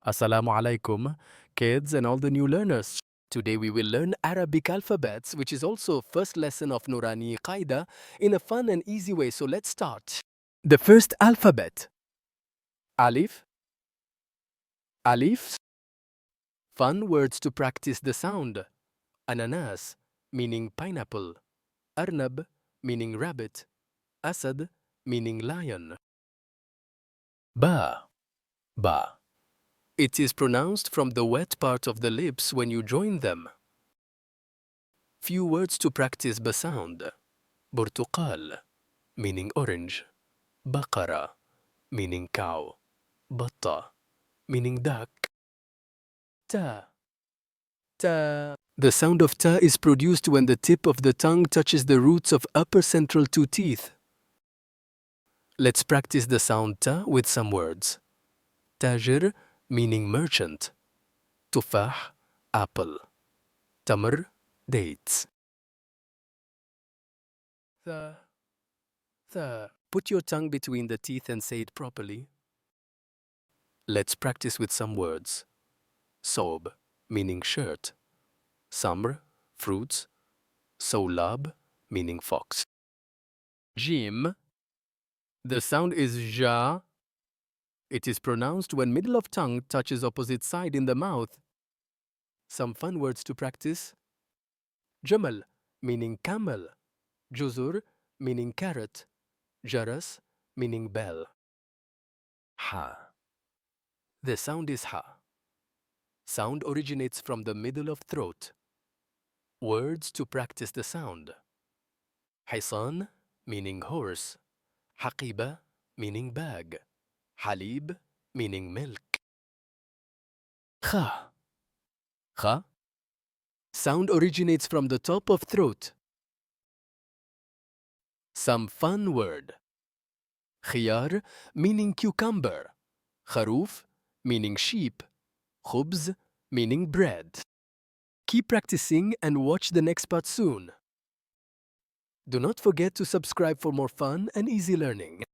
Assalamu alaikum, kids and all the new learners. Today we will learn Arabic alphabets, which is also first lesson of Noorani Qaida in a fun and easy way. So let's start. The first alphabet. Alif. Alif. Fun words to practice the sound. Ananas, meaning pineapple. Arnab, meaning rabbit. Asad, meaning lion. Ba. Ba. It is pronounced from the wet part of the lips when you join them. Few words to practice ba sound. Burtuqal, meaning orange. Baqara, meaning cow. Batta, meaning duck. Ta. Ta. The sound of ta is produced when the tip of the tongue touches the roots of upper central two teeth. Let's practice the sound ta with some words. Tajir, meaning merchant. Tufah, apple. Tamr, dates. Tha. Put your tongue between the teeth and say it properly. Let's practice with some words. Sob, meaning shirt. Samr, fruits. Solab, meaning fox. Jim. The sound is ja. It is pronounced when middle of tongue touches opposite side in the mouth. Some fun words to practice. Jamal, meaning camel. Juzur, meaning carrot. Jaras, meaning bell. Ha. The sound is ha. Sound originates from the middle of throat. Words to practice the sound. Hisan, meaning horse. Haqiba, meaning bag. Halib, meaning milk. Kha. Kha. Sound originates from the top of throat. Some fun word. Khiyar, meaning cucumber. Kharoof, meaning sheep. Khubz, meaning bread. Keep practicing and watch the next part soon. Do not forget to subscribe for more fun and easy learning.